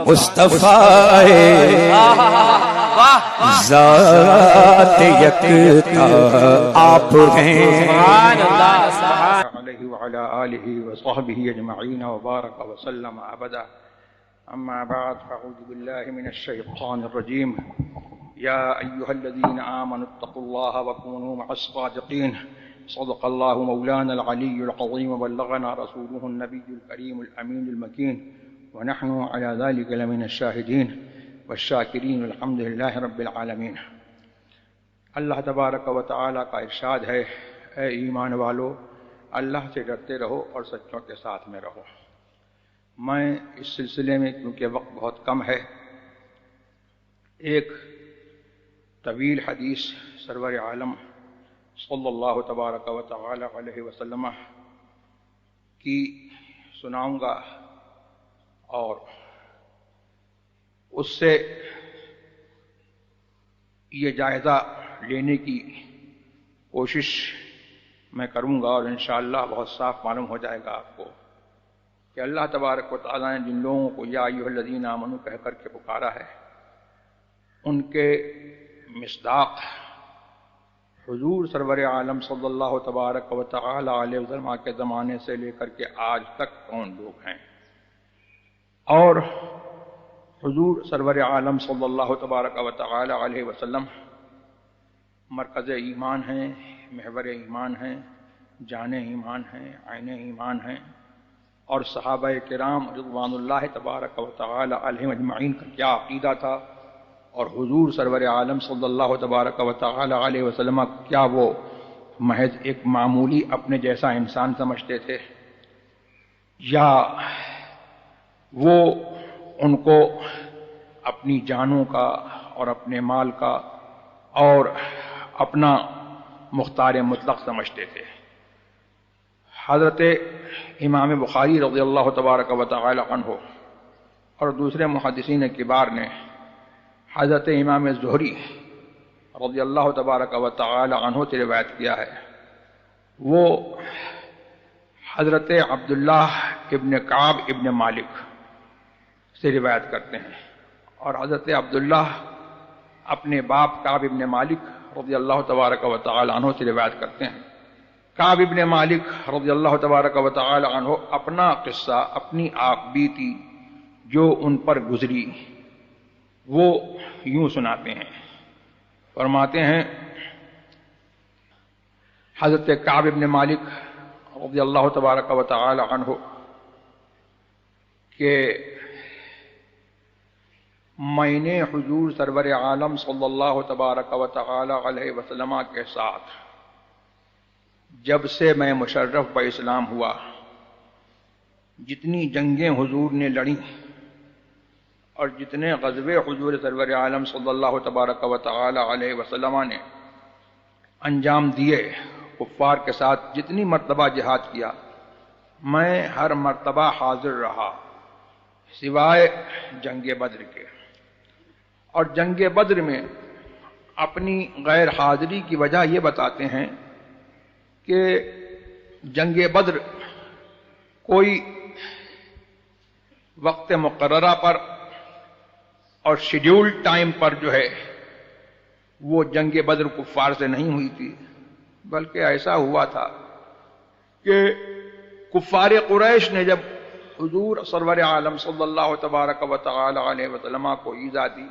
مصطفیٰ ذات یکتا آپ ہیں علیہ وعلی آلہ وصحبہ اجمعین وبارک وسلم ابدا اما بعد فاعوذ باللہ من الشیطان الرجیم یا ایہا الذین آمنوا اتقوا اللہ وکونوا مع الصادقین صدق اللہ مولانا العلی العظیم وبلغنا رسولہ النبی الکریم الامین المکین ونحن على ذلك لمن الشاہدین والشاکرین والحمد للہ رب العالمین۔ اللہ تبارک و تعالی کا ارشاد ہے، اے ایمان والو اللہ سے ڈرتے رہو اور سچوں کے ساتھ میں رہو۔ میں اس سلسلے میں کیونکہ وقت بہت کم ہے، ایک طویل حدیث سرور عالم صلی اللہ تبارک و تعالی علیہ وسلم کی سناؤں گا اور اس سے یہ جائزہ لینے کی کوشش میں کروں گا، اور انشاءاللہ بہت صاف معلوم ہو جائے گا آپ کو کہ اللہ تبارک و تعالیٰ نے جن لوگوں کو یا ایھا الذین آمنوا کہہ کر کے پکارا ہے، ان کے مصداق حضور سرور عالم صلی اللہ تبارک و تعالی علیہ وسلم کے زمانے سے لے کر کے آج تک کون لوگ ہیں، اور حضور سرور عالم صلی اللہ تبارک و تعالی علیہ وسلم مرکز ایمان ہیں، محور ایمان ہیں، جان ایمان ہیں، عین ایمان ہیں، اور صحابہ کرام رضوان اللہ تبارک و تعالی علیہم اجمعین کا کیا عقیدہ تھا، اور حضور سرور عالم صلی اللہ تبارک و تعالی علیہ وسلم کیا وہ محض ایک معمولی اپنے جیسا انسان سمجھتے تھے، یا وہ ان کو اپنی جانوں کا اور اپنے مال کا اور اپنا مختار مطلق سمجھتے تھے۔ حضرت امام بخاری رضی اللہ تبارک و تعالی عنہ اور دوسرے محدثین کبار نے حضرت امام زہری رضی اللہ تبارک و تعالی عنہ سے روایت کیا ہے، وہ حضرت عبداللہ ابن کعب ابن مالک سے روایت کرتے ہیں، اور حضرت عبداللہ اپنے باپ کعب ابن مالک رضی اللہ تبارک و تعالی عنہ سے روایت کرتے ہیں۔ کعب ابن مالک رضی اللہ تبارک و تعالی عنہ اپنا قصہ، اپنی آپ بیتی جو ان پر گزری، وہ یوں سناتے ہیں، فرماتے ہیں حضرت کعب ابن مالک رضی اللہ تبارک و تعالی عنہ کہ میں نے حضور سرور عالم صلی اللہ تبارک و تعالی علیہ وسلم کے ساتھ جب سے میں مشرف بہ اسلام ہوا، جتنی جنگیں حضور نے لڑیں اور جتنے غزوے حضور سرور عالم صلی اللہ تبارک و تعالی علیہ وسلم نے انجام دیے، کفار کے ساتھ جتنی مرتبہ جہاد کیا، میں ہر مرتبہ حاضر رہا سوائے جنگ بدر کے، اور جنگ بدر میں اپنی غیر حاضری کی وجہ یہ بتاتے ہیں کہ جنگ بدر کوئی وقت مقررہ پر اور شیڈیول ٹائم پر جو ہے وہ جنگ بدر کفار سے نہیں ہوئی تھی، بلکہ ایسا ہوا تھا کہ کفار قریش نے جب حضور سرور عالم صلی اللہ تبارک و تعالی علیہ وسلم کو ایذا دی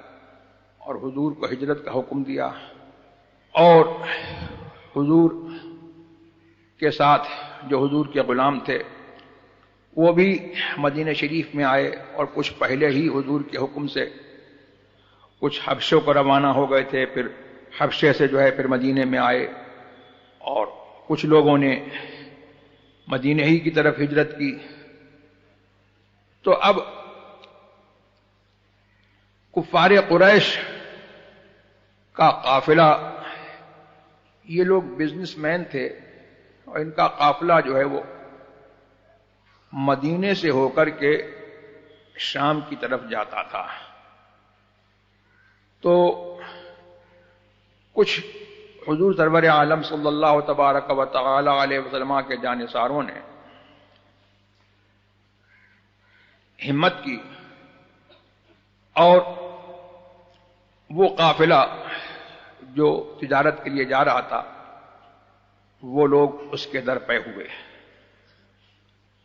اور حضور کو ہجرت کا حکم دیا، اور حضور کے ساتھ جو حضور کے غلام تھے وہ بھی مدینہ شریف میں آئے، اور کچھ پہلے ہی حضور کے حکم سے کچھ حبشوں کو روانہ ہو گئے تھے، پھر حبشے سے جو ہے پھر مدینے میں آئے، اور کچھ لوگوں نے مدینہ ہی کی طرف ہجرت کی۔ تو اب کفار قریش کا قافلہ، یہ لوگ بزنس مین تھے، اور ان کا قافلہ جو ہے وہ مدینے سے ہو کر کے شام کی طرف جاتا تھا، تو کچھ حضور سرور عالم صلی اللہ تبارک و تعالی علیہ وسلم کے جانثاروں نے ہمت کی اور وہ قافلہ جو تجارت کے لیے جا رہا تھا وہ لوگ اس کے در پہ ہوئے۔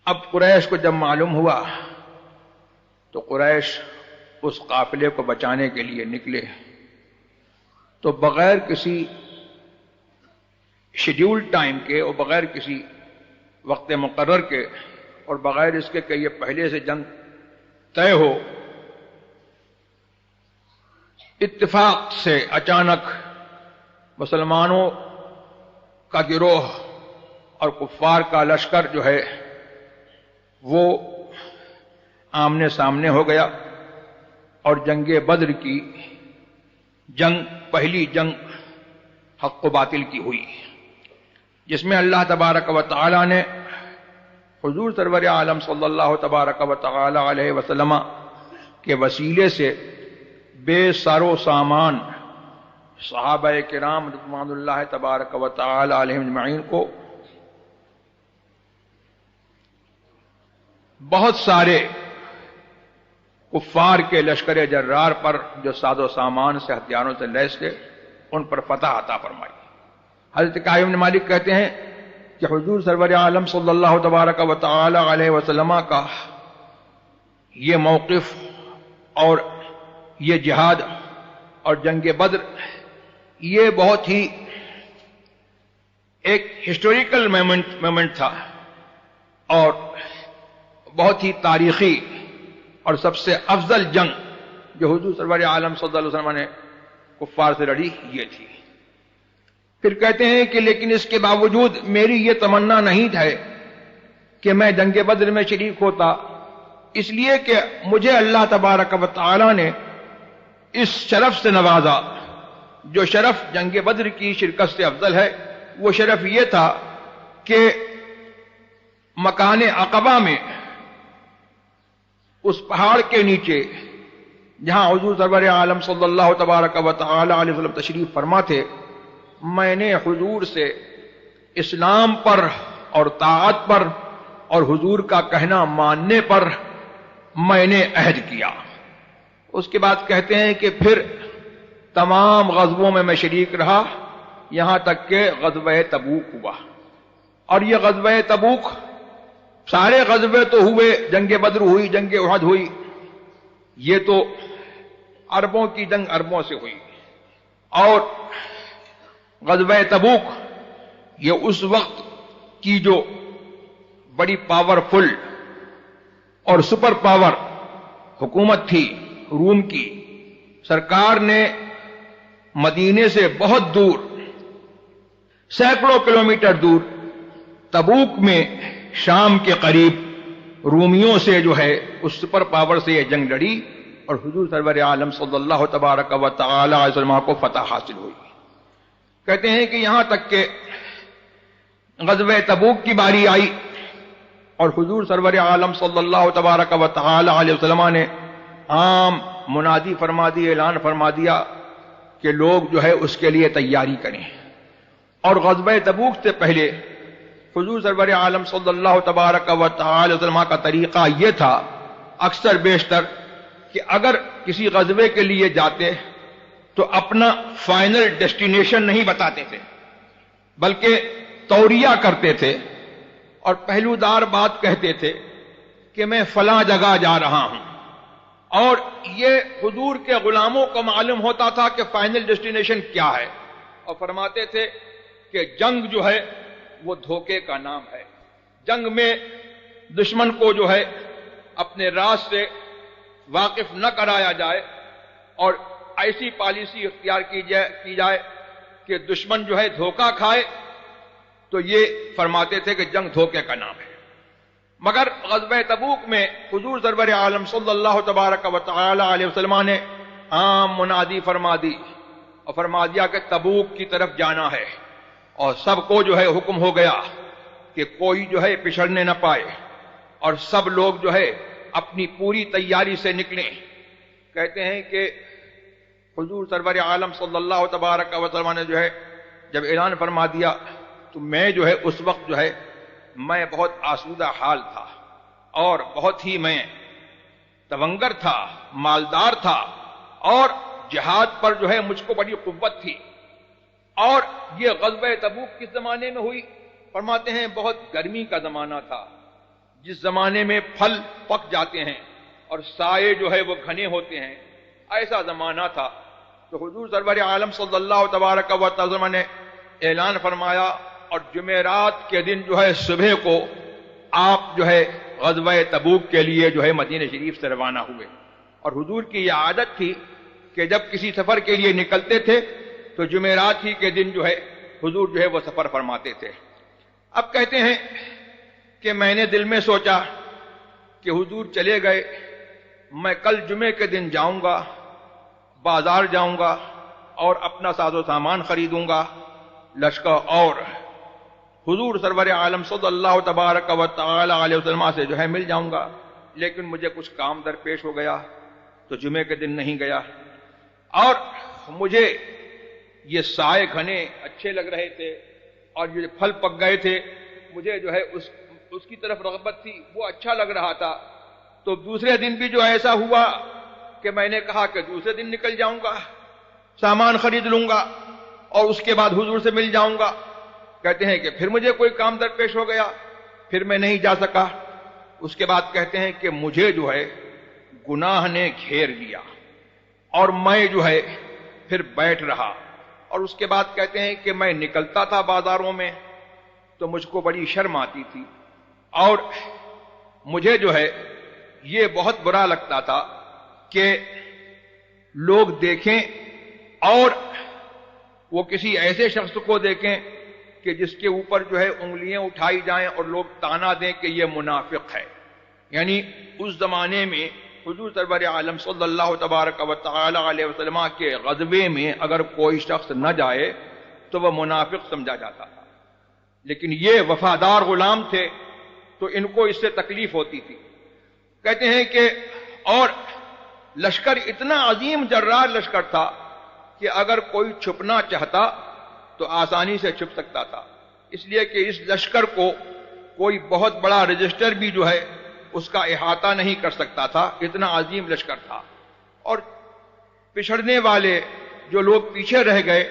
اب قریش کو جب معلوم ہوا تو قریش اس قافلے کو بچانے کے لیے نکلے، تو بغیر کسی شیڈیول ٹائم کے اور بغیر کسی وقت مقرر کے اور بغیر اس کے کہ یہ پہلے سے جنگ طے ہو، اتفاق سے اچانک مسلمانوں کا گروہ اور کفار کا لشکر جو ہے وہ آمنے سامنے ہو گیا، اور جنگ بدر کی جنگ پہلی جنگ حق و باطل کی ہوئی، جس میں اللہ تبارک و تعالی نے حضور سرور عالم صلی اللہ تبارک و تعالی علیہ وسلم کے وسیلے سے بے سر و سامان صحابہ کرام رضوان اللہ تبارک و تعالی علیہم اجمعین کو بہت سارے کفار کے لشکر جرار پر جو ساز و سامان سے ہتھیاروں سے لیس تھے ان پر فتح عطا فرمائی۔ حضرت کعب بن مالک کہتے ہیں کہ حضور سرور عالم صلی اللہ تبارک و تعالی علیہ وسلم کا یہ موقف اور یہ جہاد اور جنگ بدر یہ بہت ہی ایک ہسٹوریکل مومنٹ تھا اور بہت ہی تاریخی اور سب سے افضل جنگ جو حضور سرور عالم صلی اللہ علیہ وسلم نے کفار سے لڑی یہ تھی۔ پھر کہتے ہیں کہ لیکن اس کے باوجود میری یہ تمنا نہیں ہے کہ میں جنگ بدر میں شریک ہوتا، اس لیے کہ مجھے اللہ تبارک و تعالی نے اس شرف سے نوازا جو شرف جنگ بدر کی شرکت سے افضل ہے۔ وہ شرف یہ تھا کہ مکان عقبہ میں اس پہاڑ کے نیچے جہاں حضور سرور عالم صلی اللہ تبارک و تعالی علیہ وسلم تشریف فرما تھے، میں نے حضور سے اسلام پر اور طاعت پر اور حضور کا کہنا ماننے پر میں نے عہد کیا۔ اس کے بعد کہتے ہیں کہ پھر تمام غزووں میں شریک رہا یہاں تک کہ غزوہ تبوک ہوا، اور یہ غزوہ تبوک سارے غزوے تو ہوئے، جنگ بدر ہوئی، جنگ احد ہوئی، یہ تو عربوں کی جنگ عربوں سے ہوئی، اور غزوہ تبوک یہ اس وقت کی جو بڑی پاورفل اور سپر پاور حکومت تھی روم کی، سرکار نے مدینے سے بہت دور سینکڑوں کلومیٹر دور تبوک میں شام کے قریب رومیوں سے جو ہے اس سپر پاور سے یہ جنگ لڑی اور حضور سرور عالم صلی اللہ تبارک و تعالی علیہ وسلم کو فتح حاصل ہوئی۔ کہتے ہیں کہ یہاں تک کہ غزوہ تبوک کی باری آئی اور حضور سرور عالم صلی اللہ تبارک و تعالی علیہ وسلم نے عام منادی فرما دی، اعلان فرما دیا کہ لوگ جو ہے اس کے لیے تیاری کریں، اور غزوہ تبوک سے پہلے حضور سرور عالم صلی اللہ تبارک و تعالی وسلم کا طریقہ یہ تھا اکثر بیشتر کہ اگر کسی غزوے کے لیے جاتے تو اپنا فائنل ڈیسٹینیشن نہیں بتاتے تھے بلکہ توریہ کرتے تھے اور پہلودار بات کہتے تھے کہ میں فلاں جگہ جا رہا ہوں، اور یہ حضور کے غلاموں کو معلوم ہوتا تھا کہ فائنل ڈیسٹینیشن کیا ہے، اور فرماتے تھے کہ جنگ جو ہے وہ دھوکے کا نام ہے، جنگ میں دشمن کو جو ہے اپنے راز سے واقف نہ کرایا جائے اور ایسی پالیسی اختیار کی جائے کہ دشمن جو ہے دھوکہ کھائے، تو یہ فرماتے تھے کہ جنگ دھوکے کا نام ہے۔ مگر غزوہ تبوک میں حضور سرور عالم صلی اللہ تبارک و تعالی علیہ وسلم نے عام منادی فرما دی اور فرما دیا کہ تبوک کی طرف جانا ہے، اور سب کو جو ہے حکم ہو گیا کہ کوئی جو ہے پچھڑنے نہ پائے اور سب لوگ جو ہے اپنی پوری تیاری سے نکلیں۔ کہتے ہیں کہ حضور سرور عالم صلی اللہ تبارک و تعالی نے جو ہے جب اعلان فرما دیا تو میں جو ہے اس وقت جو ہے میں بہت آسودہ حال تھا اور بہت ہی میں تونگر تھا، مالدار تھا، اور جہاد پر جو ہے مجھ کو بڑی قوت تھی. اور یہ غزوہ تبوک کس زمانے میں ہوئی؟ فرماتے ہیں بہت گرمی کا زمانہ تھا، جس زمانے میں پھل پک جاتے ہیں اور سائے جو ہے وہ گھنے ہوتے ہیں، ایسا زمانہ تھا. تو حضور سرور عالم صلی اللہ تبارک و تعالی نے اعلان فرمایا، اور جمعرات کے دن جو ہے صبح کو آپ جو ہے غزوہ تبوک کے لیے جو ہے مدینہ شریف سے روانہ ہوئے. اور حضور کی یہ عادت تھی کہ جب کسی سفر کے لیے نکلتے تھے تو جمعرات ہی کے دن جو ہے حضور جو ہے وہ سفر فرماتے تھے. اب کہتے ہیں کہ میں نے دل میں سوچا کہ حضور چلے گئے، میں کل جمعے کے دن جاؤں گا، بازار جاؤں گا اور اپنا ساز و سامان خریدوں گا، لشکر اور حضور سرور عالم صلی اللہ تبارک و تعالی علیہ وسلم سے جو ہے مل جاؤں گا. لیکن مجھے کچھ کام درپیش ہو گیا تو جمعے کے دن نہیں گیا. اور مجھے یہ سائے گھنے اچھے لگ رہے تھے اور یہ پھل پک گئے تھے، مجھے جو ہے اس کی طرف رغبت تھی، وہ اچھا لگ رہا تھا. تو دوسرے دن بھی جو ایسا ہوا کہ میں نے کہا کہ دوسرے دن نکل جاؤں گا، سامان خرید لوں گا اور اس کے بعد حضور سے مل جاؤں گا. کہتے ہیں کہ پھر مجھے کوئی کام درپیش ہو گیا، پھر میں نہیں جا سکا. اس کے بعد کہتے ہیں کہ مجھے جو ہے گناہ نے گھیر لیا اور میں جو ہے پھر بیٹھ رہا. اور اس کے بعد کہتے ہیں کہ میں نکلتا تھا بازاروں میں تو مجھ کو بڑی شرم آتی تھی اور مجھے جو ہے یہ بہت برا لگتا تھا کہ لوگ دیکھیں اور وہ کسی ایسے شخص کو دیکھیں کہ جس کے اوپر جو ہے انگلیاں اٹھائی جائیں اور لوگ تانا دیں کہ یہ منافق ہے. یعنی اس زمانے میں حضور سرور عالم صلی اللہ تبارک و تعالی علیہ وسلم کے غزوے میں اگر کوئی شخص نہ جائے تو وہ منافق سمجھا جاتا تھا. لیکن یہ وفادار غلام تھے تو ان کو اس سے تکلیف ہوتی تھی. کہتے ہیں کہ اور لشکر اتنا عظیم جرار لشکر تھا کہ اگر کوئی چھپنا چاہتا تو آسانی سے چھپ سکتا تھا، اس لیے کہ اس لشکر کو کوئی بہت بڑا رجسٹر بھی جو ہے اس کا احاطہ نہیں کر سکتا تھا، اتنا عظیم لشکر تھا. اور پچھڑنے والے جو لوگ پیچھے رہ گئے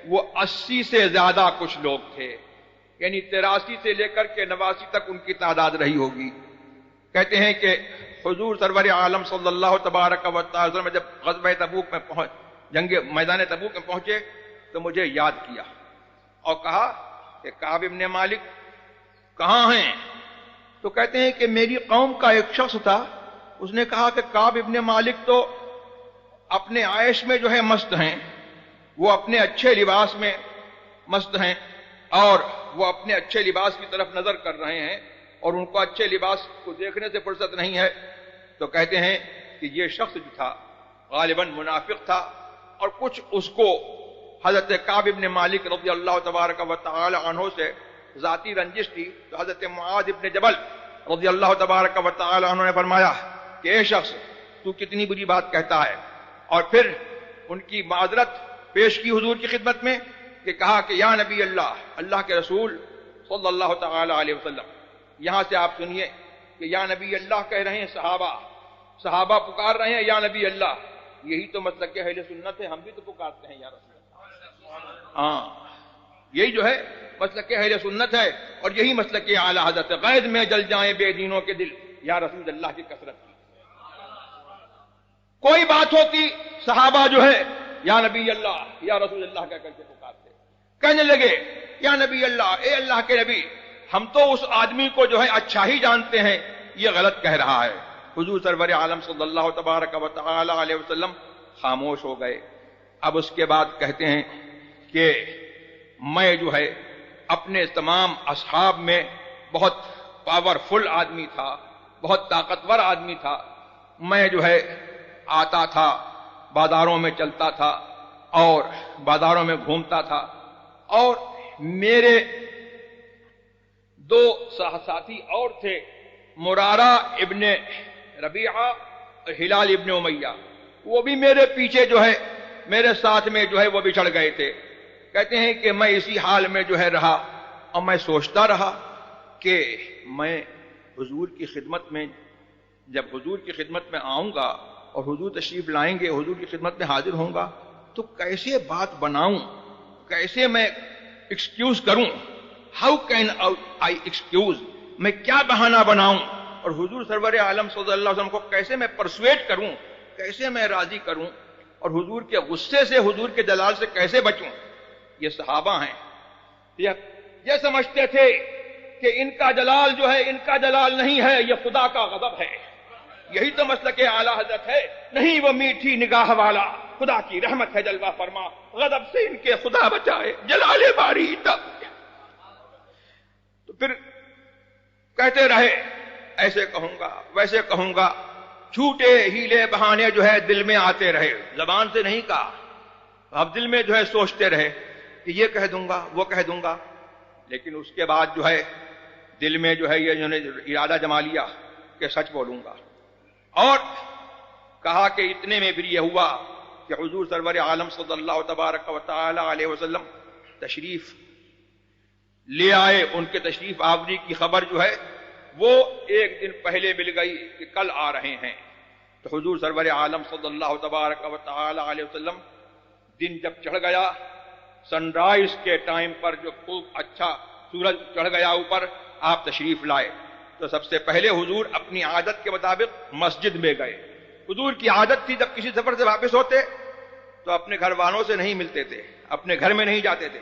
وہ 80 سے زیادہ کچھ لوگ تھے، یعنی 83 سے لے کر کے 89 تک ان کی تعداد رہی ہوگی. کہتے ہیں کہ حضور سرور عالم صلی اللہ تبارک و تعالی جب غزوہ تبوک میں جنگ میدان تبوک میں پہنچے تو مجھے یاد کیا اور کہا کہ کعب ابن مالک کہاں ہیں؟ تو کہتے ہیں کہ میری قوم کا ایک شخص تھا، اس نے کہا کہ کعب ابن مالک تو اپنے عیش میں جو ہے مست ہیں، وہ اپنے اچھے لباس میں مست ہیں اور وہ اپنے اچھے لباس کی طرف نظر کر رہے ہیں اور ان کو اچھے لباس کو دیکھنے سے فرصت نہیں ہے. تو کہتے ہیں کہ یہ شخص جو تھا غالباً منافق تھا اور کچھ اس کو حضرت کعب ابن مالک رضی اللہ تبارک و تعالی عنہ سے ذاتی رنجش تھی. تو حضرت معاذ ابن جبل رضی اللہ تبارک و تعالی عنہ نے فرمایا کہ اے شخص تو کتنی بری بات کہتا ہے، اور پھر ان کی معذرت پیش کی حضور کی خدمت میں کہ کہا کہ یا نبی اللہ، اللہ کے رسول صلی اللہ تعالی علیہ وسلم، یہاں سے آپ سنیے کہ یا نبی اللہ کہہ رہے ہیں صحابہ پکار رہے ہیں یا نبی اللہ. یہی تو مسلک اہل سنت ہے، ہم بھی تو پکارتے ہیں یا رسول اللہ. ہاں یہی جو ہے مسلک اہل سنت ہے اور یہی مسلک اعلی حضرت غید میں جل جائیں بے دینوں کے دل یا رسول اللہ کی کثرت کی. کوئی بات ہوتی صحابہ جو ہے یا نبی اللہ یا رسول اللہ کہہ کر کے پکارتے، کہنے لگے یا نبی اللہ، اے اللہ کے نبی، ہم تو اس آدمی کو جو ہے اچھا ہی جانتے ہیں، یہ غلط کہہ رہا ہے. حضور سرور عالم صلی اللہ تبارک و تعالی علیہ وسلم خاموش ہو گئے. اب اس کے بعد کہتے ہیں کہ میں جو ہے اپنے تمام اصحاب میں بہت پاورفل آدمی تھا، بہت طاقتور آدمی تھا. میں جو ہے آتا تھا، بازاروں میں چلتا تھا اور بازاروں میں گھومتا تھا، اور میرے دو ساتھی اور تھے، مرارہ ابن ربیعہ اور ہلال ابن امیہ، وہ بھی میرے پیچھے جو ہے میرے ساتھ میں جو ہے وہ بچھڑ گئے تھے. کہتے ہیں کہ میں اسی حال میں جو ہے رہا اور میں سوچتا رہا کہ میں حضور کی خدمت میں جب حضور کی خدمت میں آؤں گا اور حضور تشریف لائیں گے، حضور کی خدمت میں حاضر ہوں گا، تو کیسے بات بناؤں، کیسے میں ایکسکیوز کروں؟ ہاؤ کین آئی ایکسکیوز، میں کیا بہانہ بناؤں؟ اور حضور سرور عالم صلی اللہ علیہ وسلم کو کیسے میں پرسویٹ کروں، کیسے میں راضی کروں، اور حضور کے غصے سے، حضور کے جلال سے کیسے بچوں؟ یہ صحابہ ہیں، یہ سمجھتے تھے کہ ان کا جلال جو ہے، ان کا جلال نہیں ہے، یہ خدا کا غضب ہے۔ یہی تو مسلک اعلیٰ حضرت ہے، نہیں وہ میٹھی نگاہ والا، خدا کی رحمت ہے جلوہ فرما، غضب سے ان کے خدا بچائے، جلال باری تب۔ تو پھر کہتے رہے ایسے کہوں گا، ویسے کہوں گا، جھوٹے ہیلے بہانے جو ہے دل میں آتے رہے، زبان سے نہیں کہا، اب دل میں جو ہے سوچتے رہے کہ یہ کہہ دوں گا، وہ کہہ دوں گا، لیکن اس کے بعد جو ہے دل میں جو ہے یہ جو نے ارادہ جما لیا کہ سچ بولوں گا۔ اور کہا کہ اتنے میں پھر یہ ہوا کہ حضور سرور عالم صلی اللہ تبارک و تعالی علیہ وسلم تشریف لے آئے، ان کے تشریف آوری کی خبر جو ہے وہ ایک دن پہلے مل گئی کہ کل آ رہے ہیں۔ تو حضور سرور عالم صلی اللہ تبارک و تعالی علیہ وسلم دن جب چڑھ گیا، سن رائز کے ٹائم پر جو خوب اچھا سورج چڑھ گیا اوپر، آپ تشریف لائے تو سب سے پہلے حضور اپنی عادت کے مطابق مسجد میں گئے۔ حضور کی عادت تھی جب کسی سفر سے واپس ہوتے تو اپنے گھر والوں سے نہیں ملتے تھے، اپنے گھر میں نہیں جاتے تھے،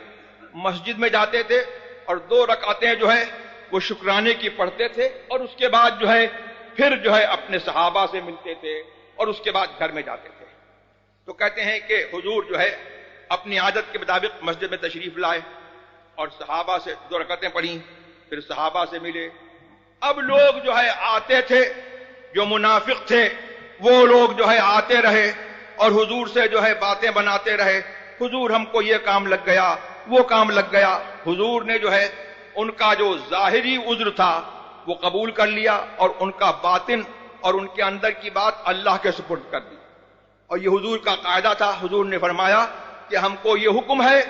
مسجد میں جاتے تھے اور 2 رکعتیں جو ہے وہ شکرانے کی پڑھتے تھے، اور اس کے بعد جو ہے پھر جو ہے اپنے صحابہ سے ملتے تھے اور اس کے بعد گھر میں جاتے تھے۔ تو کہتے ہیں کہ حضور جو ہے اپنی عادت کے مطابق مسجد میں تشریف لائے اور صحابہ سے 2 رکعتیں پڑھیں، پھر صحابہ سے ملے۔ اب لوگ جو ہے آتے تھے، جو منافق تھے وہ لوگ جو ہے آتے رہے اور حضور سے جو ہے باتیں بناتے رہے، حضور ہم کو یہ کام لگ گیا، وہ کام لگ گیا۔ حضور نے جو ہے ان کا جو ظاہری عذر تھا وہ قبول کر لیا اور ان کا باطن اور ان کے اندر کی بات اللہ کے سپرد کر دی۔ اور یہ حضور کا قاعدہ تھا، حضور نے فرمایا کہ ہم کو یہ حکم ہے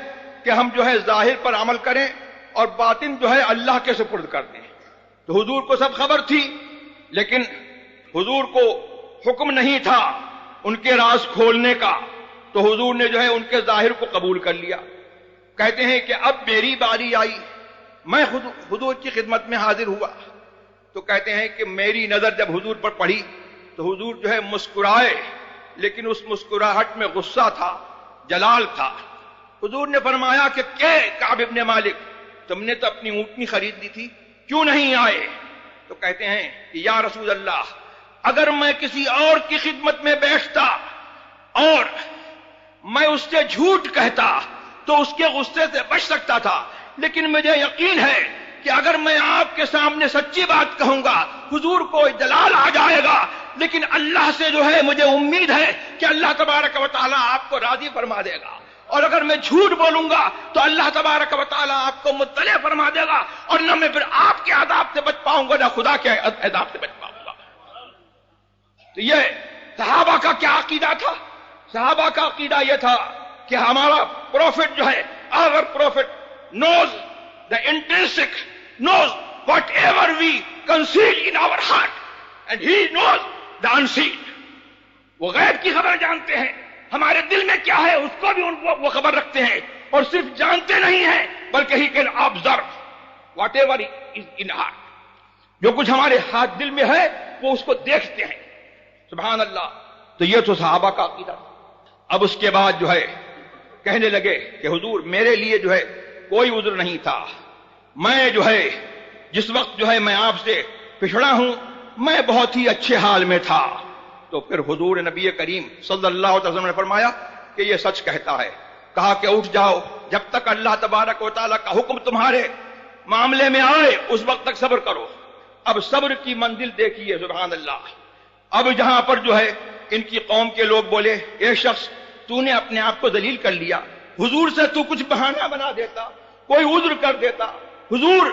کہ ہم جو ہے ظاہر پر عمل کریں اور باطن جو ہے اللہ کے سپرد کر دیں۔ تو حضور کو سب خبر تھی، لیکن حضور کو حکم نہیں تھا ان کے راز کھولنے کا، تو حضور نے جو ہے ان کے ظاہر کو قبول کر لیا۔ کہتے ہیں کہ اب میری باری آئی، میں حضور کی خدمت میں حاضر ہوا، تو کہتے ہیں کہ میری نظر جب حضور پر پڑی تو حضور جو ہے مسکرائے، لیکن اس مسکراہٹ میں غصہ تھا، جلال تھا۔ حضور نے فرمایا کہ کعب ابن مالک، تم نے تو اپنی اونٹنی خرید لی تھی، کیوں نہیں آئے؟ تو کہتے ہیں کہ یا رسول اللہ، اگر میں کسی اور کی خدمت میں بیٹھتا اور میں اس سے جھوٹ کہتا تو اس کے غصے سے بچ سکتا تھا، لیکن مجھے یقین ہے کہ اگر میں آپ کے سامنے سچی بات کہوں گا حضور کو جلال آ جائے گا، لیکن اللہ سے جو ہے مجھے امید ہے کہ اللہ تبارک و تعالیٰ آپ کو راضی فرما دے گا، اور اگر میں جھوٹ بولوں گا تو اللہ تبارک و تعالیٰ آپ کو مطلع فرما دے گا، اور نہ میں پھر آپ کے عذاب سے بچ پاؤں گا، نہ خدا کے عذاب سے بچ پاؤں گا۔ تو یہ صحابہ کا کیا عقیدہ تھا؟ صحابہ کا عقیدہ یہ تھا کہ ہمارا پروفٹ جو ہے، our prophet knows the intrinsic, knows whatever we conceal in our heart, and he knows the unseen. وہ غیب کی خبر جانتے ہیں، ہمارے دل میں کیا ہے اس کو بھی وہ خبر رکھتے ہیں، اور صرف جانتے نہیں ہیں بلکہ he can observe whatever is in heart. جو کچھ ہمارے ہاتھ دل میں ہے وہ اس کو دیکھتے ہیں۔ سبحان اللہ۔ تو یہ تو صحابہ کا عقیدہ۔ اب اس کے بعد جو ہے کہنے لگے کہ حضور میرے لیے جو ہے کوئی عذر نہیں تھا، میں جو ہے جس وقت جو ہے میں آپ سے پچھڑا ہوں میں بہت ہی اچھے حال میں تھا۔ تو پھر حضور نبی کریم صلی اللہ علیہ وسلم نے فرمایا کہ یہ سچ کہتا ہے۔ کہا کہ اٹھ جاؤ، جب تک اللہ تبارک و تعالیٰ کا حکم تمہارے معاملے میں آئے اس وقت تک صبر کرو۔ اب صبر کی منزل دیکھیے، سبحان اللہ۔ اب جہاں پر جو ہے ان کی قوم کے لوگ بولے، اے شخص تو نے اپنے آپ کو ذلیل کر لیا، حضور سے تو کچھ بہانہ بنا دیتا، کوئی عذر کر دیتا، حضور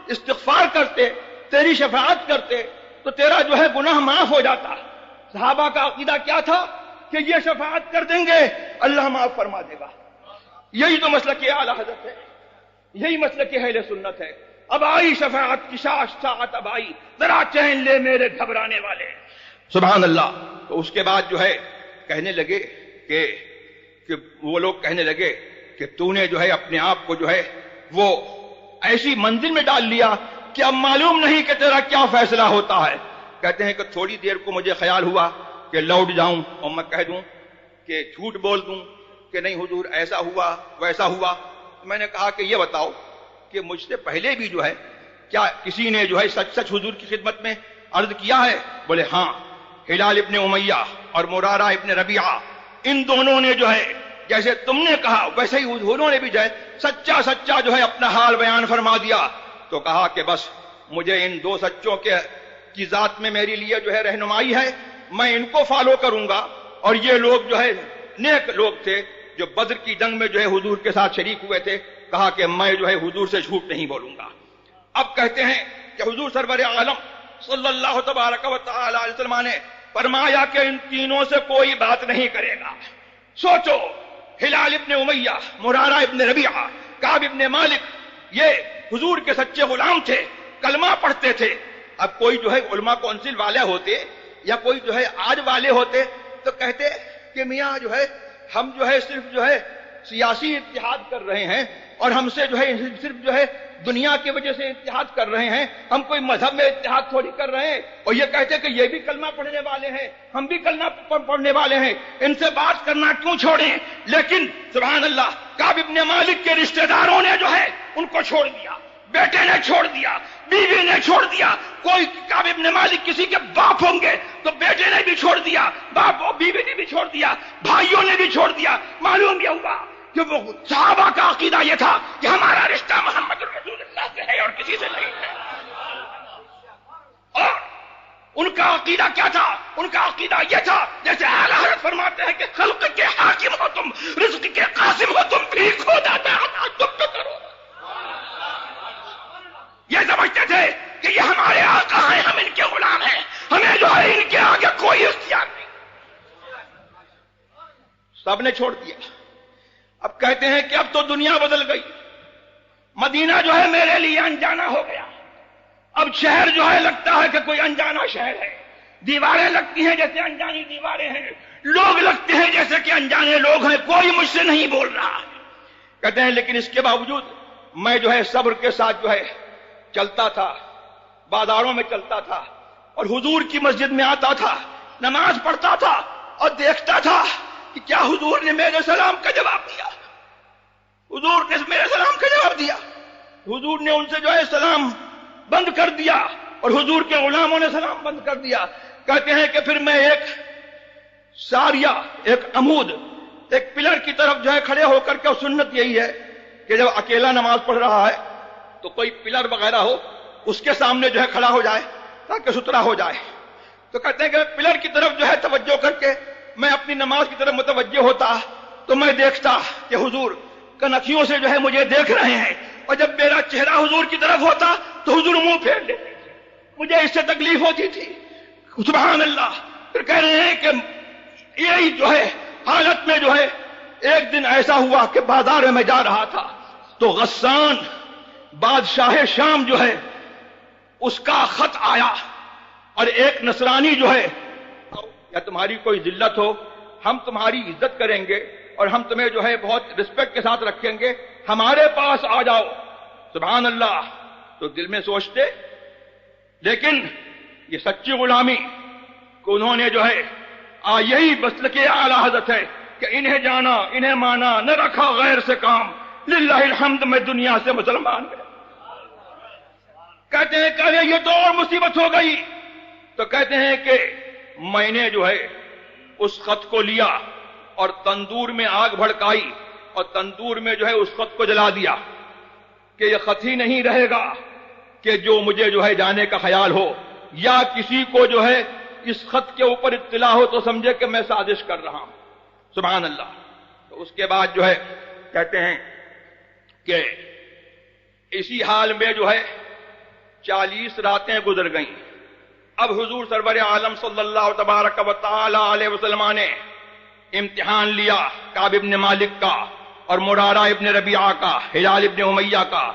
استغفار کرتے، تیری شفاعت کرتے تو تیرا جو ہے گناہ معاف ہو جاتا۔ صحابہ کا عقیدہ کیا تھا کہ یہ شفاعت کر دیں گے اللہ معاف فرما دے گا۔ یہی تو مسلک اعلیٰ حضرت ہے، یہی مسلک اہل سنت ہے۔ اب آئی شفاعت کی ساعت اب آئی، ذرا چین لے میرے گھبرانے والے. سبحان اللہ. تو اس کے بعد جو ہے کہنے لگے کہ وہ لوگ کہنے لگے کہ تو نے جو ہے اپنے آپ کو جو ہے وہ ایسی منزل میں ڈال لیا کہ اب معلوم نہیں کہ تیرا کیا فیصلہ ہوتا ہے. کہتے ہیں کہ تھوڑی دیر کو مجھے خیال ہوا کہ لوٹ جاؤں اور میں کہہ دوں کہ جھوٹ بول دوں کہ نہیں حضور ایسا ہوا ویسا ہوا. میں نے کہا کہ یہ بتاؤ کہ مجھ سے پہلے بھی جو ہے کیا کسی نے جو ہے سچ سچ حضور کی خدمت میں عرض کیا ہے؟ بولے ہاں، ہلال ابن امیہ اور مرارہ ابن ربیعہ، ان دونوں نے جو ہے جیسے تم نے کہا ویسے ہی انہوں نے بھی جو ہے سچا جو ہے اپنا حال بیان فرما دیا. تو کہا کہ بس مجھے ان دو سچوں کی ذات میں میرے لیے جو ہے رہنمائی ہے، میں ان کو فالو کروں گا. اور یہ لوگ جو ہے نیک لوگ تھے جو بدر کی جنگ میں جو ہے حضور کے ساتھ شریک ہوئے تھے. کہا کہ میں جو ہے حضور سے جھوٹ نہیں بولوں گا. اب کہتے ہیں کہ حضور سرور عالم صلی اللہ تبارک و تعالی علیہ وسلم نے فرمایا کہ ان تینوں سے کوئی بات نہیں کرے گا. سوچو، ہلال ابن امیہ، مرارہ ابن ربیعہ، کعب ابن مالک، یہ حضور کے سچے غلام تھے، کلمہ پڑھتے تھے. اب کوئی جو ہے علماء کونسل والے ہوتے یا کوئی جو ہے آج والے ہوتے تو کہتے کہ میاں جو ہے ہم جو ہے صرف جو ہے سیاسی اتحاد کر رہے ہیں اور ہم سے جو ہے صرف جو ہے دنیا کی وجہ سے اتحاد کر رہے ہیں، ہم کوئی مذہب میں اتحاد تھوڑی کر رہے ہیں. اور یہ کہتے کہ یہ بھی کلمہ پڑھنے والے ہیں، ہم بھی کلمہ پڑھنے والے ہیں، ان سے بات کرنا کیوں چھوڑیں. لیکن سبحان اللہ، کعب ابن مالک کے رشتہ داروں نے جو ہے ان کو چھوڑ دیا، بیٹے نے چھوڑ دیا، بیوی نے چھوڑ دیا. کوئی کعب ابن مالک کسی کے باپ ہوں گے تو بیٹے نے بھی چھوڑ دیا، باپ اور بیوی نے بھی چھوڑ دیا، بھائیوں نے بھی چھوڑ دیا. معلوم یہ ہوا کہ وہ صحابہ کا عقیدہ یہ تھا کہ ہمارا رشتہ محمد رسول اللہ سے ہے اور کسی سے نہیں ہے. اور ان کا عقیدہ کیا تھا؟ ان کا عقیدہ یہ تھا جیسے اعلیٰ حضرت فرماتے ہیں کہ خلق کے حاکم ہو تم، رزق کے قاسم ہو تم، بھی کھو جاتا ہے تم تو کرو. یہ سمجھتے تھے کہ یہ ہمارے آقا ہیں، ہم ان کے غلام ہیں، ہمیں جو ہے ان کے آگے کوئی اختیار نہیں. سب نے چھوڑ دیا. اب کہتے ہیں کہ اب تو دنیا بدل گئی، مدینہ جو ہے میرے لیے انجانا ہو گیا. اب شہر جو ہے لگتا ہے کہ کوئی انجانا شہر ہے، دیواریں لگتی ہیں جیسے انجانی دیواریں ہیں، لوگ لگتے ہیں جیسے کہ انجانے لوگ ہیں، کوئی مجھ سے نہیں بول رہا. کہتے ہیں لیکن اس کے باوجود میں جو ہے صبر کے ساتھ جو ہے چلتا تھا، بازاروں میں چلتا تھا اور حضور کی مسجد میں آتا تھا، نماز پڑھتا تھا اور دیکھتا تھا کہ کیا حضور نے میرے سلام کا جواب دیا. حضور نے میرے سلام کا جواب دیا. حضور نے ان سے جو ہے سلام بند کر دیا اور حضور کے غلاموں نے سلام بند کر دیا. کہتے ہیں کہ پھر میں ایک ساریہ، ایک عمود، ایک پلر کی طرف جو ہے کھڑے ہو کر کے، سنت یہی ہے کہ جب اکیلا نماز پڑھ رہا ہے تو کوئی پلر وغیرہ ہو اس کے سامنے جو ہے کھڑا ہو جائے تاکہ ستھرا ہو جائے. تو کہتے ہیں کہ پلر کی طرف جو ہے توجہ کر کے میں اپنی نماز کی طرف متوجہ ہوتا تو میں دیکھتا کہ حضور کنکھیوں سے جو ہے مجھے دیکھ رہے ہیں، اور جب میرا چہرہ حضور کی طرف ہوتا تو حضور منہ پھیر لیتے تھے. مجھے اس سے تکلیف ہوتی تھی. سبحان اللہ. پھر کہہ رہے ہیں کہ یہی جو ہے حالت میں جو ہے ایک دن ایسا ہوا کہ بازار میں جا رہا تھا تو غسان بادشاہ شام جو ہے اس کا خط آیا، اور ایک نصرانی جو ہے، یا تمہاری کوئی ذلت ہو ہم تمہاری عزت کریں گے اور ہم تمہیں جو ہے بہت رسپیکٹ کے ساتھ رکھیں گے، ہمارے پاس آ جاؤ. سبحان اللہ. تو دل میں سوچتے، لیکن یہ سچی غلامی کو انہوں نے جو ہے یہی مسلک اعلیٰ حضرت ہے کہ انہیں جانا، انہیں مانا، نہ رکھا غیر سے کام. للہ الحمد میں دنیا سے مسلمان گئے. کہتے ہیں کہ یہ تو اور مصیبت ہو گئی. تو کہتے ہیں کہ میں نے جو ہے اس خط کو لیا اور تندور میں آگ بھڑکائی اور تندور میں جو ہے اس خط کو جلا دیا کہ یہ خط ہی نہیں رہے گا کہ جو مجھے جو ہے جانے کا خیال ہو یا کسی کو جو ہے اس خط کے اوپر اطلاع ہو تو سمجھے کہ میں سازش کر رہا ہوں. سبحان اللہ. تو اس کے بعد جو ہے کہتے ہیں کہ اسی حال میں جو ہے 40 راتیں گزر گئیں. اب حضور سرور عالم صلی اللہ تبارک و تعالی علیہ وسلم نے امتحان لیا کعب ابن مالک کا اور مرارہ ابن ربیعہ کا، ہلال ابن امیہ کا.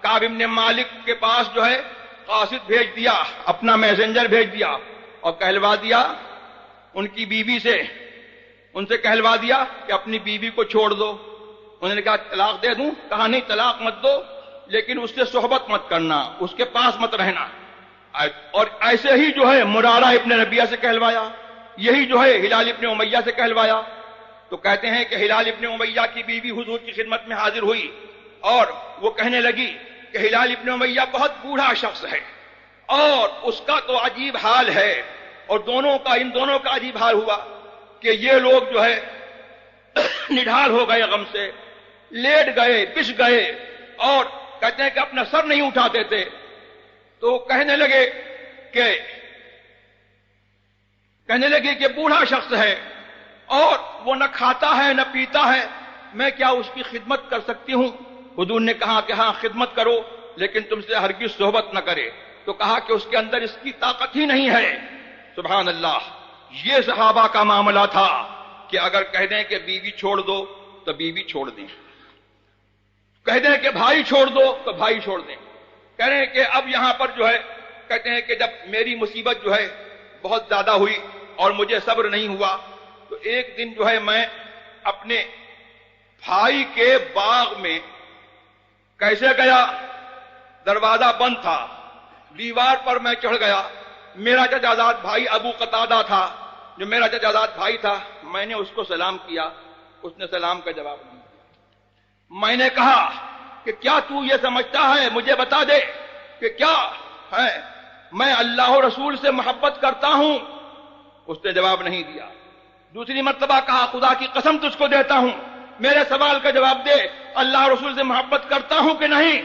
کعب بن مالک کے پاس جو ہے قاصد بھیج دیا، اپنا میسنجر بھیج دیا اور کہلوا دیا ان کی بیوی سے، ان سے کہلوا دیا کہ اپنی بیوی کو چھوڑ دو۔ انہوں نے کہا طلاق دے دوں؟ کہا نہیں، طلاق مت دو، لیکن اس سے صحبت مت کرنا، اس کے پاس مت رہنا۔ اور ایسے ہی جو ہے مرارہ ابن ربیعہ سے کہلوایا، یہی جو ہے ہلال ابن امیہ سے کہلوایا۔ تو کہتے ہیں کہ ہلال ابن امیہ کی بیوی حضور کی خدمت میں حاضر ہوئی اور وہ کہنے لگی کہ ہلال ابن امیہ بہت بوڑھا شخص ہے اور اس کا تو عجیب حال ہے، اور ان دونوں کا عجیب حال ہوا کہ یہ لوگ جو ہے نڈھال ہو گئے، غم سے لیٹ گئے، پس گئے، اور کہتے ہیں کہ اپنا سر نہیں اٹھاتے تھے۔ تو کہنے لگے کہ بوڑھا شخص ہے اور وہ نہ کھاتا ہے نہ پیتا ہے، میں کیا اس کی خدمت کر سکتی ہوں؟ حضور نے کہا کہ ہاں خدمت کرو، لیکن تم سے ہرگز صحبت نہ کرے۔ تو کہا کہ اس کے اندر اس کی طاقت ہی نہیں ہے۔ سبحان اللہ، یہ صحابہ کا معاملہ تھا کہ اگر کہہ دیں کہ بیوی چھوڑ دو تو بیوی چھوڑ دیں، کہہ دیں کہ بھائی چھوڑ دو تو بھائی چھوڑ دیں۔ کہہ رہے ہیں کہ اب یہاں پر جو ہے کہتے ہیں کہ جب میری مصیبت جو ہے بہت زیادہ ہوئی اور مجھے صبر نہیں ہوا، تو ایک دن جو ہے میں اپنے بھائی کے باغ میں کیسے گیا، دروازہ بند تھا، دیوار پر میں چڑھ گیا، میرا چچازاد بھائی ابو قتادہ تھا جو میرا چچازاد بھائی تھا، میں نے اس کو سلام کیا، اس نے سلام کا جواب نہیں دیا۔ میں نے کہا کہ کیا تو یہ سمجھتا ہے، مجھے بتا دے کہ کیا ہے، میں اللہ و رسول سے محبت کرتا ہوں؟ اس نے جواب نہیں دیا۔ دوسری مرتبہ کہا خدا کی قسم تجھ کو دیتا ہوں میرے سوال کا جواب دے، اللہ و رسول سے محبت کرتا ہوں کہ نہیں؟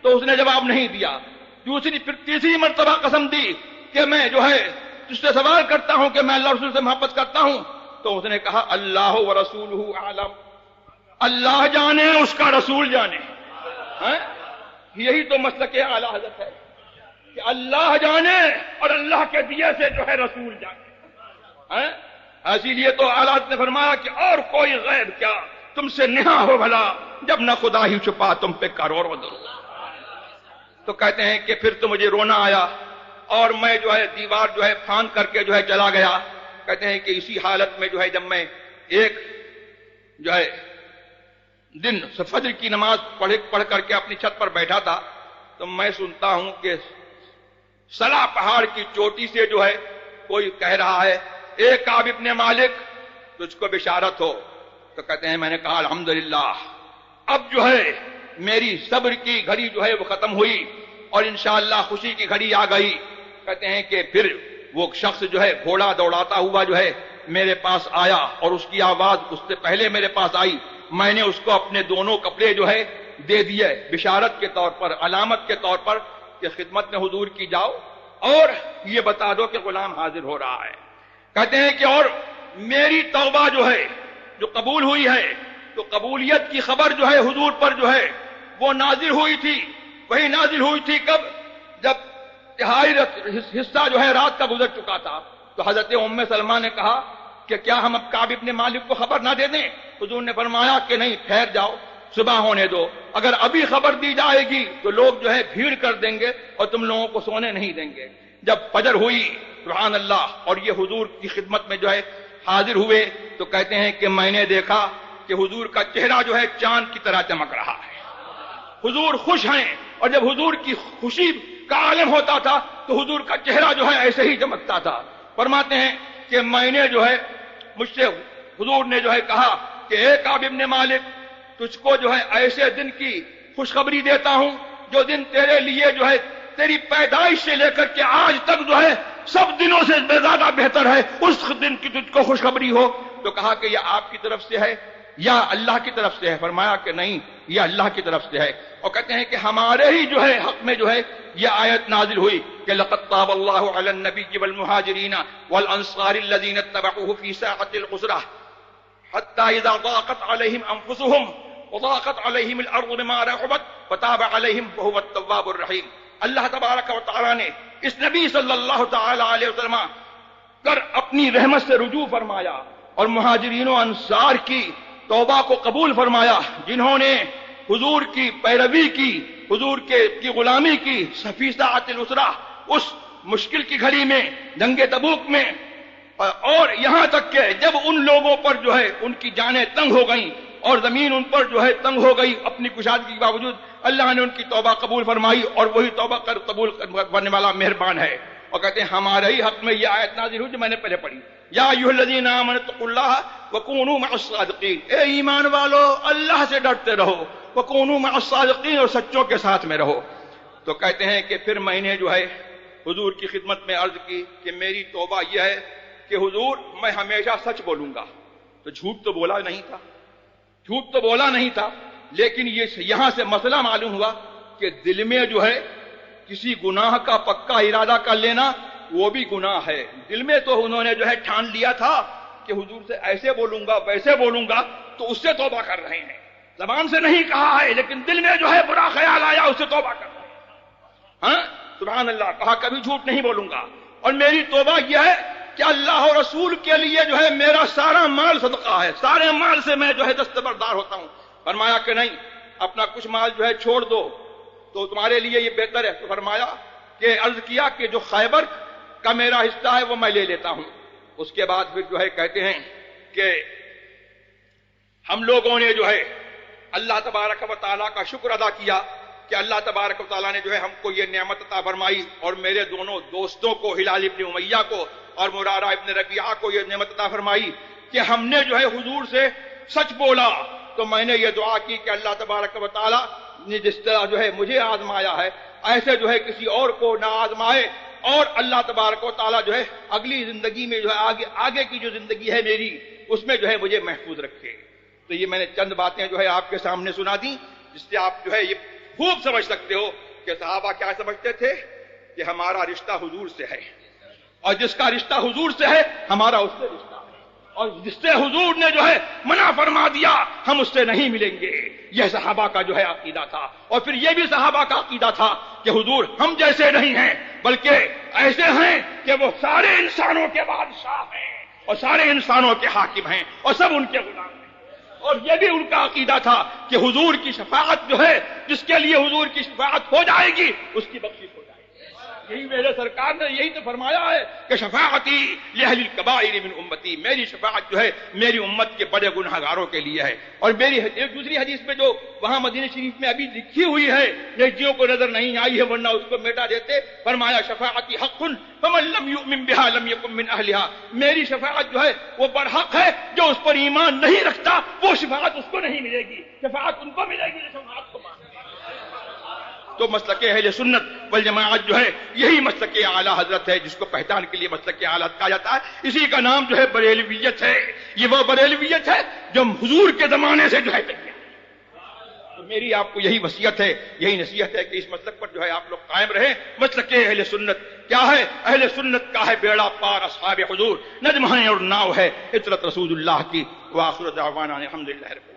تو اس نے جواب نہیں دیا۔ پھر تیسری مرتبہ قسم دی کہ میں جو ہے تجھ سے سوال کرتا ہوں کہ میں اللہ رسول سے محبت کرتا ہوں، تو اس نے کہا اللہ و رسولہ اعلم، اللہ جانے اس کا رسول جانے۔ یہی تو مسلک اعلی حضرت ہے کہ اللہ جانے اور اللہ کے دیے سے جو ہے رسول جانے۔ اسی لیے تو اعلی حضرت نے فرمایا کہ اور کوئی غیب کیا تم سے نہا ہو بھلا، جب نہ خدا ہی چھپا تم پہ کروڑوں درود۔ تو کہتے ہیں کہ پھر تو مجھے رونا آیا اور میں جو ہے دیوار جو ہے پھاند کر کے جو ہے چلا گیا۔ کہتے ہیں کہ اسی حالت میں جو ہے جب میں ایک جو ہے دن فجر کی نماز پڑھ کر کے اپنی چھت پر بیٹھا تھا، تو میں سنتا ہوں کہ سلا پہاڑ کی چوٹی سے جو ہے کوئی کہہ رہا ہے اے کعب ابن مالک تجھ کو بشارت ہو۔ تو کہتے ہیں میں نے کہا الحمدللہ، اب جو ہے میری صبر کی گھڑی جو ہے وہ ختم ہوئی اور انشاءاللہ خوشی کی گھڑی آ گئی۔ کہتے ہیں کہ پھر وہ شخص جو ہے گھوڑا دوڑاتا ہوا جو ہے میرے پاس آیا اور اس کی آواز اس سے پہلے میرے پاس آئی، میں نے اس کو اپنے دونوں کپڑے جو ہے دے دیے بشارت کے طور پر، علامت کے طور پر کہ خدمت میں حضور کی جاؤ اور یہ بتا دو کہ غلام حاضر ہو رہا ہے۔ کہتے ہیں کہ اور میری توبہ جو ہے جو قبول ہوئی ہے، تو قبولیت کی خبر جو ہے حضور پر جو ہے وہ نازل ہوئی تھی۔ وہی نازل ہوئی تھی کب؟ جب تہائی حصہ جو ہے رات کا گزر چکا تھا۔ تو حضرت ام سلمہ نے کہا کہ کیا ہم اب کعب ابن مالک کو خبر نہ دے دیں؟ حضور نے فرمایا کہ نہیں، ٹھہر جاؤ، صبح ہونے دو، اگر ابھی خبر دی جائے گی تو لوگ جو ہے بھیڑ کر دیں گے اور تم لوگوں کو سونے نہیں دیں گے۔ جب فجر ہوئی سبحان اللہ اور یہ حضور کی خدمت میں جو ہے حاضر ہوئے، تو کہتے ہیں کہ میں نے دیکھا کہ حضور کا چہرہ جو ہے چاند کی طرح چمک رہا ہے، حضور خوش ہیں، اور جب حضور کی خوشی کا عالم ہوتا تھا تو حضور کا چہرہ جو ہے ایسے ہی چمکتا تھا۔ فرماتے ہیں کہ میں نے جو ہے مجھ سے حضور نے جو ہے کہا کہ اے کعب ابن مالک تجھ کو جو ہے ایسے دن کی خوشخبری دیتا ہوں جو دن تیرے لیے جو ہے تیری پیدائش سے لے کر کے آج تک جو ہے سب دنوں سے زیادہ بہتر ہے، اس دن کی تجھ کو خوشخبری ہو۔ تو کہا کہ یہ آپ کی طرف سے ہے یا اللہ کی طرف سے ہے؟ فرمایا کہ نہیں، یہ اللہ کی طرف سے ہے۔ اور کہتے ہیں کہ ہمارے ہی جو ہے حق میں جو ہے یہ آیت نازل ہوئی کہ لقد طاب اللہ علی النبی والمہاجرین والانصار الذین اتبعوه فی ساعۃ العسرہ حتی اذا ضاقت علیہم انفسهم وضاقت علیہم الارض بما رحبت فتاب علیہم وهو التواب الرحیم۔ اللہ تبارک و تعالی نے اس نبی صلی اللہ تعالی علیہ وسلم کر اپنی رحمت سے رجوع فرمایا اور مہاجرین و انصار کی توبہ کو قبول فرمایا، جنہوں نے حضور کی پیروی کی حضور کی غلامی کی فی ساعۃ العسرہ، اس مشکل کی گھڑی میں، جنگ تبوک میں، اور یہاں تک کہ جب ان لوگوں پر جو ہے ان کی جانیں تنگ ہو گئیں اور زمین ان پر جو ہے تنگ ہو گئی اپنی کشادگی کے باوجود، اللہ نے ان کی توبہ قبول فرمائی، اور وہی توبہ قبول کرنے والا مہربان ہے۔ اور کہتے ہیں ہمارے ہی حق میں یہ آیت نازل ہوئی جو میں نے پہلے پڑھی، یا ایھا الذین آمنوا اتقوا اللہ وکونوا مع الصادقین، اے ایمان والو اللہ سے ڈرتے رہو، وکونوا مع الصادقین، اور سچوں کے ساتھ میں رہو۔ تو کہتے ہیں کہ پھر میں نے جو ہے حضور کی خدمت میں عرض کی کہ میری توبہ یہ ہے کہ حضور میں ہمیشہ سچ بولوں گا۔ تو جھوٹ تو بولا نہیں تھا، لیکن یہ یہاں سے مسئلہ معلوم ہوا کہ دل میں جو ہے کسی گناہ کا پکا ارادہ کر لینا وہ بھی گناہ ہے۔ دل میں تو انہوں نے جو ہے ٹھان لیا تھا کہ حضور سے ایسے بولوں گا ویسے بولوں گا، تو اس سے توبہ کر رہے ہیں، زبان سے نہیں کہا ہے لیکن دل میں جو ہے برا خیال آیا، اس سے توبہ کر رہے ہیں۔ ہاں سبحان اللہ، کہا کبھی جھوٹ نہیں بولوں گا، اور میری توبہ یہ ہے کہ اللہ اور رسول کے لیے جو ہے میرا سارا مال صدقہ ہے، سارے مال سے میں جو ہے دستبردار ہوتا ہوں۔ فرمایا کہ نہیں، اپنا کچھ مال جو ہے چھوڑ دو تو تمہارے لیے یہ بہتر ہے۔ تو فرمایا کہ عرض کیا کہ جو خیبر کا میرا حصہ ہے وہ میں لے لیتا ہوں۔ اس کے بعد پھر جو ہے کہتے ہیں کہ ہم لوگوں نے جو ہے اللہ تبارک و تعالیٰ کا شکر ادا کیا کہ اللہ تبارک و تعالیٰ نے جو ہے ہم کو یہ نعمت عطا فرمائی، اور میرے دونوں دوستوں کو، ہلال ابن امیہ کو اور مرارہ ابن ربیعہ کو یہ نعمت عطا فرمائی کہ ہم نے جو ہے حضور سے سچ بولا۔ تو میں نے یہ دعا کی کہ اللہ تبارک و تعالیٰ نے جس طرح جو ہے مجھے آزمایا ہے، ایسے جو ہے کسی اور کو نہ آزمائے، اور اللہ تبارک و تعالیٰ جو ہے اگلی زندگی میں جو ہے آگے کی جو زندگی ہے میری، اس میں جو ہے مجھے محفوظ رکھے۔ تو یہ میں نے چند باتیں جو ہے آپ کے سامنے سنا دی، جس سے آپ جو ہے یہ خوب سمجھ سکتے ہو کہ صحابہ کیا سمجھتے تھے کہ ہمارا رشتہ حضور سے ہے، اور جس کا رشتہ حضور سے ہے ہمارا اس سے رشتہ ہے، اور جس سے حضور نے جو ہے منع فرما دیا ہم اس سے نہیں ملیں گے۔ یہ صحابہ کا جو ہے عقیدہ تھا، اور پھر یہ بھی صحابہ کا عقیدہ تھا کہ حضور ہم جیسے نہیں ہیں بلکہ ایسے ہیں کہ وہ سارے انسانوں کے بادشاہ ہیں اور سارے انسانوں کے حاکم ہیں اور سب ان کے غلام ہیں۔ اور یہ بھی ان کا عقیدہ تھا کہ حضور کی شفاعت جو ہے، جس کے لیے حضور کی شفاعت ہو جائے گی اس کی بخشش ہو جائے گی۔ یہی میرے سرکار نے یہی تو فرمایا ہے کہ شفاعتی لأہل الکبائر من امتی، میری شفاعت جو ہے میری امت کے بڑے گناہ گاروں کے لیے ہے۔ اور میری ایک دوسری حدیث میں جو وہاں مدینہ شریف میں ابھی لکھی ہوئی ہے، نیکیوں کو نظر نہیں آئی ہے ورنہ اس کو مٹا دیتے، فرمایا شفاعتی حق فمن لم یؤمن بها لم یکن من اہلها، میری شفاعت جو ہے وہ برحق ہے، جو اس پر ایمان نہیں رکھتا وہ شفاعت اس کو نہیں ملے گی، شفاعت ان کو ملے گی جو شفاعت کو مانتے۔ تو مسلک اہل سنت والجماعت جو ہے یہی مسلک اعلیٰ حضرت ہے، جس کو پہچان کے لیے مسلک اعلیٰ کہا جاتا ہے۔ اسی کا نام جو ہے بریلویت ہے۔ یہ وہ بریلویت ہے جو حضور کے زمانے سے جو ہے تو میری آپ کو یہی وصیت ہے، یہی نصیحت ہے کہ اس مسلک پر جو ہے آپ لوگ قائم رہیں۔ مسلک اہل سنت کیا ہے؟ اہل سنت کا ہے بیڑا پار اصحاب حضور، نجم ہے اور ناؤ ہے عطرت رسول اللہ کی۔ وآخر دعوانا الحمدللہ رب